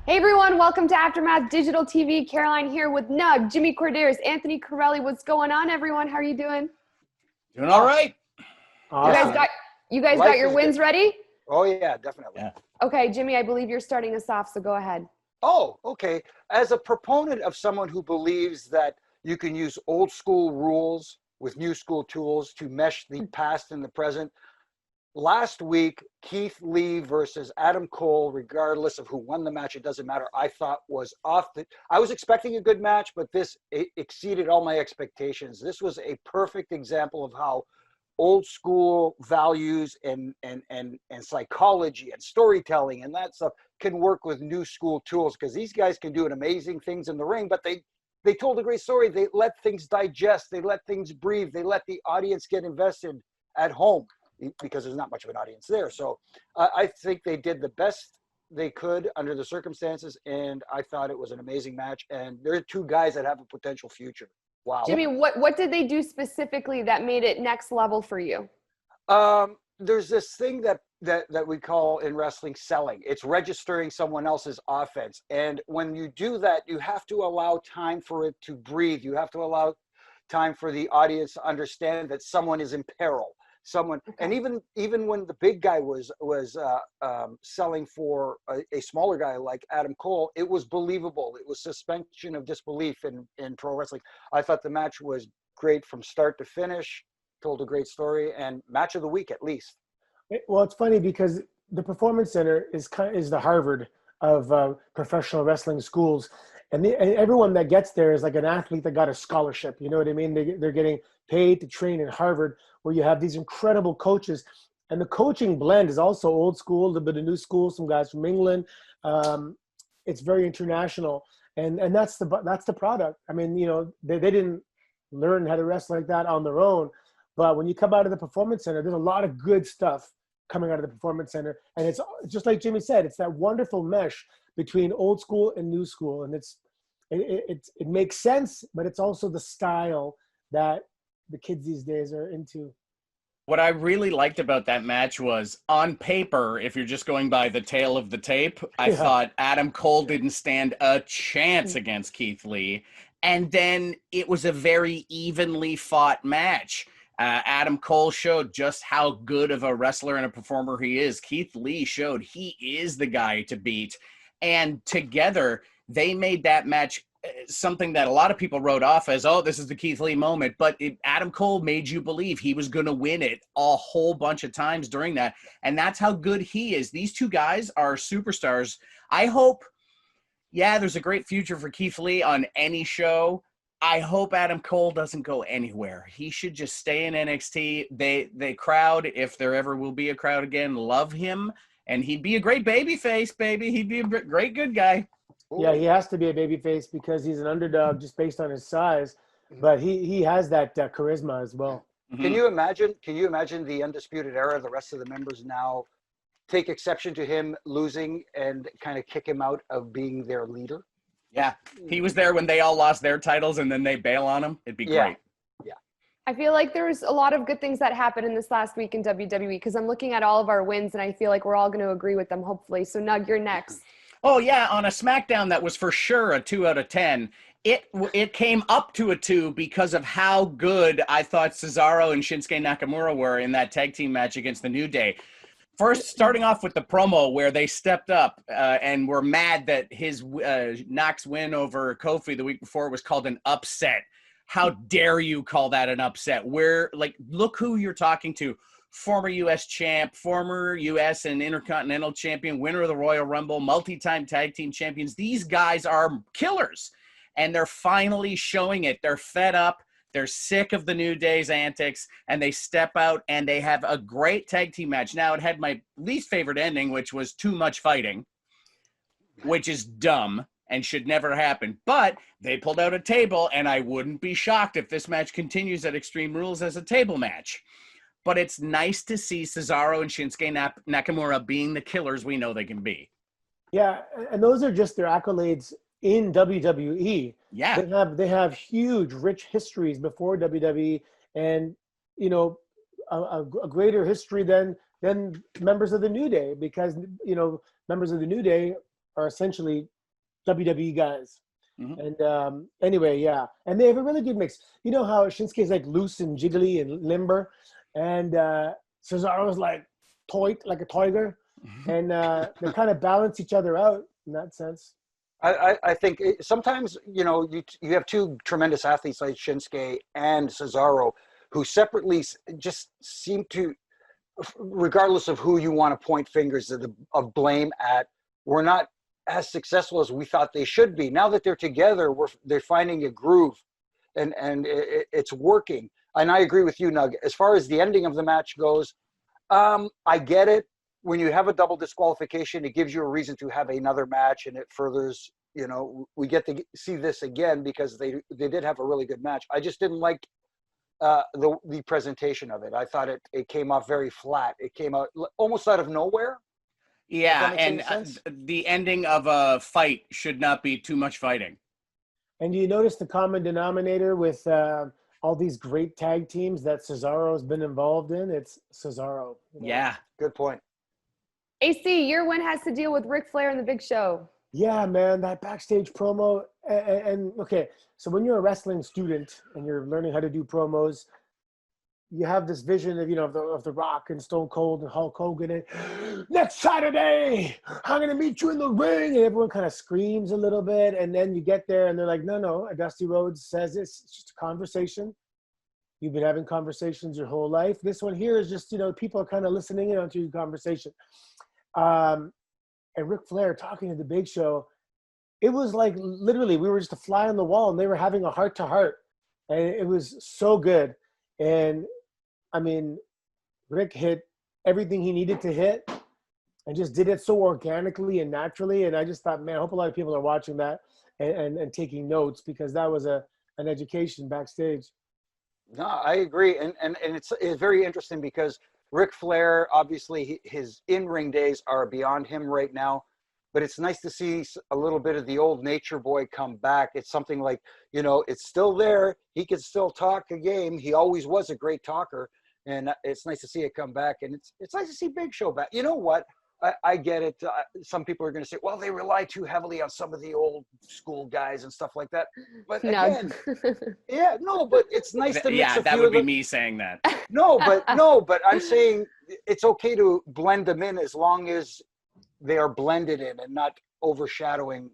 Hey everyone, welcome to Aftermath Digital TV. Caroline here with Nug, Jimmy Corderas, Anthony Corelli. What's going on, everyone? How are you doing? Doing all right. Awesome. You guys got your wins ready? Oh yeah, definitely. Yeah. Okay, Jimmy, I believe you're starting us off, so go ahead. Oh, okay. As a proponent of someone who believes that you can use old school rules with new school tools to mesh the past and the present, last week, Keithley versus Adam Cole, regardless of who won the match, it doesn't matter. I thought was I was expecting a good match, but this exceeded all my expectations. This was a perfect example of how old school values and psychology and storytelling and that stuff can work with new school tools, because these guys can do amazing things in the ring, but they told a great story. They let things digest. They let things breathe. They let the audience get invested at home, because there's not much of an audience there. So I think they did the best they could under the circumstances, and I thought it was an amazing match. And there are two guys that have a potential future. Wow. Jimmy, what did they do specifically that made it next level for you? There's this thing that we call in wrestling selling. It's registering someone else's offense. And when you do that, you have to allow time for it to breathe. You have to allow time for the audience to understand that someone is in peril. And even when the big guy was selling for a smaller guy like Adam Cole, it was believable. It was suspension of disbelief in pro wrestling. I thought the match was great from start to finish, told a great story, and match of the week at least. Well, it's funny because the Performance Center is the Harvard of professional wrestling schools, and everyone that gets there is like an athlete that got a scholarship. You know what I mean? They're getting paid to train in Harvard, where you have these incredible coaches, and the coaching blend is also old school, a little bit of new school, some guys from England. It's very international, and that's the product. I mean, you know, they didn't learn how to wrestle like that on their own, but when you come out of the Performance Center, there's a lot of good stuff coming out of the Performance Center, and it's just like Jimmy said, it's that wonderful mesh between old school and new school, and it makes sense, but it's also the style that the kids these days are into. What I really liked about that match was, on paper, if you're just going by the tail of the tape, I thought Adam Cole didn't stand a chance against Keithley. And then it was a very evenly fought match. Adam Cole showed just how good of a wrestler and a performer he is. Keith Lee showed he is the guy to beat. And together, they made that match something that a lot of people wrote off as, oh, this is the Keith Lee moment. But Adam Cole made you believe he was going to win it a whole bunch of times during that. And that's how good he is. These two guys are superstars. I hope, there's a great future for Keith Lee on any show. I hope Adam Cole doesn't go anywhere. He should just stay in NXT. The crowd, if there ever will be a crowd again, love him. And he'd be a great babyface, baby. He'd be a great good guy. Yeah, he has to be a babyface because he's an underdog just based on his size. But he has that charisma as well. Mm-hmm. Can you imagine the Undisputed Era, the rest of the members now take exception to him losing and kind of kick him out of being their leader? Yeah, he was there when they all lost their titles and then they bail on him. It'd be great. Yeah. I feel like there's a lot of good things that happened in this last week in WWE, because I'm looking at all of our wins and I feel like we're all going to agree with them, hopefully. So Nug, you're next. Oh, yeah, on a SmackDown that was for sure a 2 out of 10. It came up to a 2 because of how good I thought Cesaro and Shinsuke Nakamura were in that tag team match against the New Day. First, starting off with the promo where they stepped up and were mad that his Knox win over Kofi the week before was called an upset. How dare you call that an upset? Look who you're talking to. Former U.S. champ, former U.S. and Intercontinental champion, winner of the Royal Rumble, multi-time tag team champions. These guys are killers, and they're finally showing it. They're fed up. They're sick of the New Day's antics, and they step out, and they have a great tag team match. Now, it had my least favorite ending, which was too much fighting, which is dumb and should never happen. But they pulled out a table, and I wouldn't be shocked if this match continues at Extreme Rules as a table match. But it's nice to see Cesaro and Shinsuke Nakamura being the killers we know they can be. Yeah, and those are just their accolades in WWE. Yeah. They have huge, rich histories before WWE, and you know, a greater history than members of the New Day, because you know, members of the New Day are essentially WWE guys. Mhm. And anyway, yeah, and they have a really good mix. You know how Shinsuke is like loose and jiggly and limber, and Cesaro's like like a tiger, and they kind of balance each other out in that sense. I think sometimes, you have two tremendous athletes like Shinsuke and Cesaro who separately just seem to, regardless of who you want to point fingers of blame at, we're not as successful as we thought they should be. Now that they're together, they're finding a groove, and it's working. And I agree with you, Nug. As far as the ending of the match goes, I get it. When you have a double disqualification, it gives you a reason to have another match, and it furthers. We get to see this again because they did have a really good match. I just didn't like the presentation of it. I thought it came off very flat. It came out almost out of nowhere. Yeah, and the ending of a fight should not be too much fighting. And do you notice the common denominator with all these great tag teams that Cesaro has been involved in? It's Cesaro. Yeah. Good point. AC, your win has to deal with Ric Flair and the Big Show. Yeah, man, that backstage promo. And okay, so when you're a wrestling student and you're learning how to do promos, you have this vision of the Rock and Stone Cold and Hulk Hogan, and next Saturday I'm gonna meet you in the ring, and everyone kind of screams a little bit, and then you get there and they're like, no, Dusty Rhodes says it's just a conversation. You've been having conversations your whole life. This one here is just people are kind of listening in onto your conversation. And Ric Flair talking to the Big Show, it was like literally we were just a fly on the wall, and they were having a heart to heart, and it was so good. And I mean, Rick hit everything he needed to hit and just did it so organically and naturally. And I just thought, man, I hope a lot of people are watching that and taking notes, because that was an education backstage. No, I agree. And it's very interesting because Ric Flair, obviously his in-ring days are beyond him right now, but it's nice to see a little bit of the old nature boy come back. It's something like, it's still there. He can still talk a game. He always was a great talker, and it's nice to see it come back. And it's nice to see Big Show back. You know what? I get it. Some people are going to say, well, they rely too heavily on some of the old school guys and stuff like that. But again, but it's nice to mix a that few would be me saying that. No, but I'm saying it's okay to blend them in as long as they are blended in and not overshadowing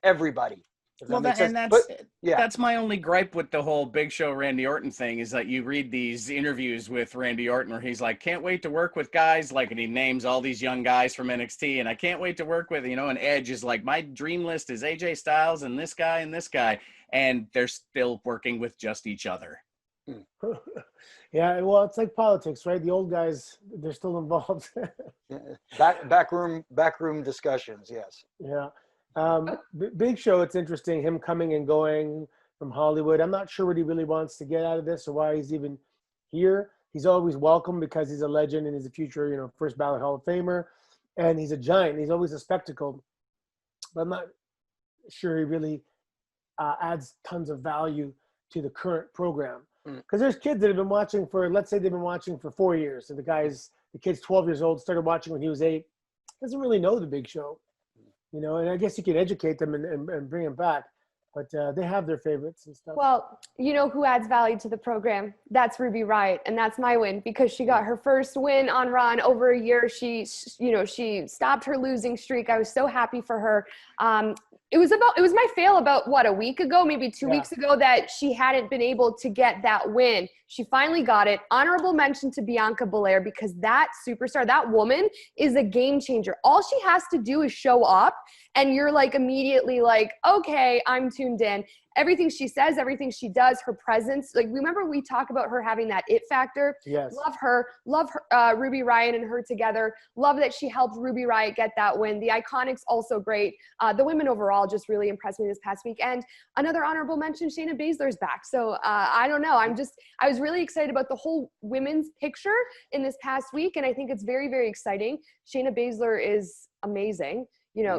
everybody. Well, that's my only gripe with the whole Big Show Randy Orton thing, is that you read these interviews with Randy Orton where he's like, can't wait to work with guys, like, and he names all these young guys from NXT, and I can't wait to work with, and Edge is like, my dream list is AJ Styles and this guy, and they're still working with just each other. Yeah, well, it's like politics, right? The old guys, they're still involved. Backroom discussions, yes. Yeah. Big Show, it's interesting, him coming and going from Hollywood. I'm not sure what he really wants to get out of this or why he's even here. He's always welcome because he's a legend and he's a future, first ballot Hall of Famer. And he's a giant. He's always a spectacle. But I'm not sure he really adds tons of value to the current program. Because there's kids that have been watching let's say they've been watching for 4 years. And the kid's 12 years old, started watching when he was 8. Doesn't really know the Big Show. And I guess you can educate them and bring them back. But they have their favorites and stuff. Well, who adds value to the program? That's Ruby Riott, and that's my win because she got her first win on Raw in over a year. She stopped her losing streak. I was so happy for her. It was my fail about a week ago, maybe 2 weeks ago, that she hadn't been able to get that win. She finally got it. Honorable mention to Bianca Belair, because that superstar, that woman is a game changer. All she has to do is show up and you're like immediately like, okay, I'm tuned in. Everything she says, everything she does, her presence. Like, remember we talk about her having that it factor? Yes. Love her, Ruby Riott and her together. Love that she helped Ruby Riott get that win. The Iconics also great. The women overall just really impressed me this past week. And another honorable mention, Shayna Baszler's back. So I don't know. I was really excited about the whole women's picture in this past week. And I think it's very, very exciting. Shayna Baszler is amazing.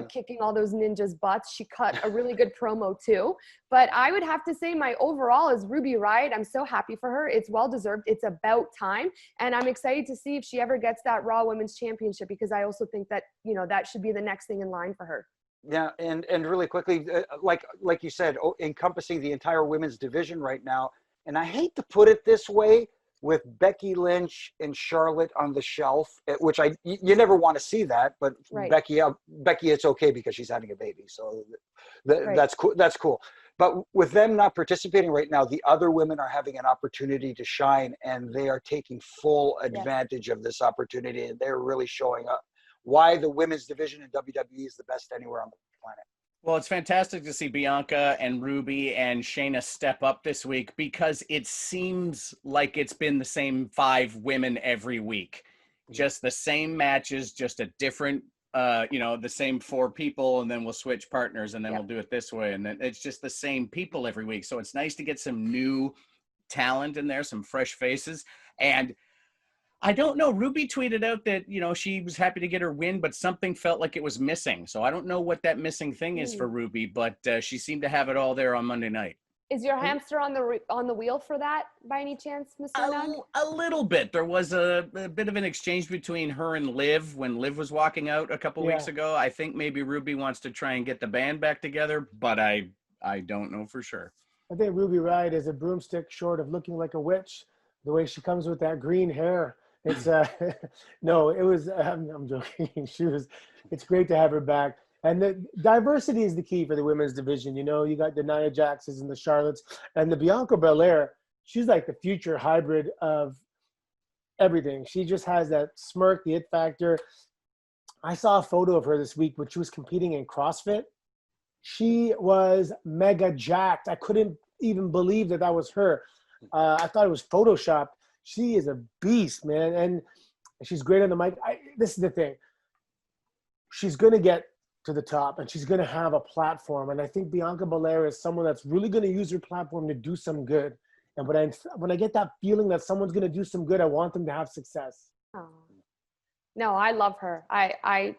Kicking all those ninjas' butts. She cut a really good promo too. But I would have to say my overall is Ruby Riott. I'm so happy for her. It's well-deserved. It's about time. And I'm excited to see if she ever gets that Raw Women's Championship, because I also think that, that should be the next thing in line for her. Yeah, and really quickly, like you said, encompassing the entire women's division right now. And I hate to put it this way, with Becky Lynch and Charlotte on the shelf, which you never want to see that, but Right. Becky, it's okay because she's having a baby, so Right. that's cool. That's cool. But with them not participating right now, the other women are having an opportunity to shine, and they are taking full advantage of this opportunity, and they're really showing up why the women's division in WWE is the best anywhere on the planet. Well, it's fantastic to see Bianca and Ruby and Shayna step up this week, because it seems like it's been the same 5 women every week. Just the same matches, just a different, the same 4 people, and then we'll switch partners, and then we'll do it this way. And then it's just the same people every week. So it's nice to get some new talent in there, some fresh faces. And I don't know. Ruby tweeted out that, she was happy to get her win, but something felt like it was missing. So I don't know what that missing thing is for Ruby, but she seemed to have it all there on Monday night. Is your hamster on the wheel for that by any chance, Mr. Nug? A little bit. There was a bit of an exchange between her and Liv when Liv was walking out a couple weeks ago. I think maybe Ruby wants to try and get the band back together, but I don't know for sure. I think Ruby Riott is a broomstick short of looking like a witch. The way she comes with that green hair. It's no, it was, I'm joking. It's great to have her back. And the diversity is the key for the women's division. You got the Nia Jaxes and the Charlottes and the Bianca Belair. She's like the future hybrid of everything. She just has that smirk, the it factor. I saw a photo of her this week when she was competing in CrossFit. She was mega jacked. I couldn't even believe that was her. I thought it was Photoshopped. She is a beast, man, and she's great on the mic. This is the thing. She's going to get to the top, and she's going to have a platform, and I think Bianca Belair is someone that's really going to use her platform to do some good. And when I get that feeling that someone's going to do some good, I want them to have success. Oh. No, I love her. I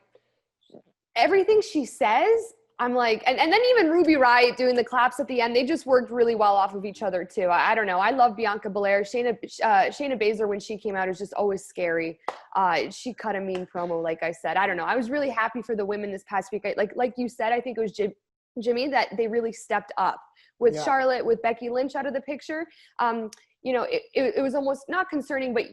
everything she says, I'm like, and then even Ruby Riott doing the claps at the end, they just worked really well off of each other too. I don't know. I love Bianca Belair. Shayna Baszler, when she came out, is just always scary. She cut a mean promo, like I said. I don't know. I was really happy for the women this past week. Like you said, I think it was Jimmy that they really stepped up with Charlotte, with Becky Lynch out of the picture. It was almost not concerning, but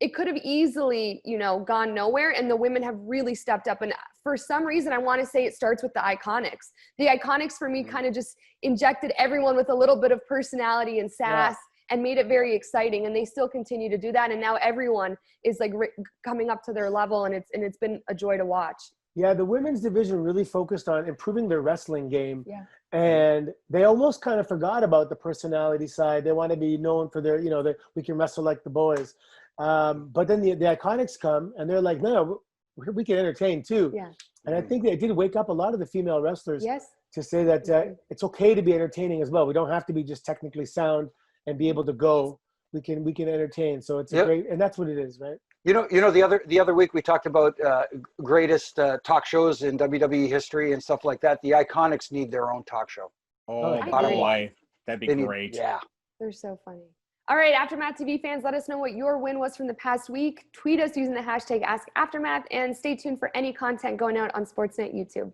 it could have easily, gone nowhere, and the women have really stepped up. And for some reason, I want to say it starts with the Iconics. The Iconics, for me, kind of just injected everyone with a little bit of personality and sass and made it very exciting. And they still continue to do that. And now everyone is like coming up to their level, and it's been a joy to watch. Yeah, the women's division really focused on improving their wrestling game. Yeah. And they almost kind of forgot about the personality side. They want to be known for their, we can wrestle like the boys. But then the Iconics come, and they're like, no, we can entertain too. Yeah. And I think they did wake up a lot of the female wrestlers to say that it's okay to be entertaining as well. We don't have to be just technically sound and be able to go. We can entertain. So it's a great, and that's what it is, right? The other week we talked about greatest talk shows in WWE history and stuff like that. The Iconics need their own talk show. Oh boy, that'd be great. Yeah, they're so funny. All right, Aftermath TV fans, let us know what your win was from the past week. Tweet us using the hashtag AskAftermath, and stay tuned for any content going out on Sportsnet YouTube.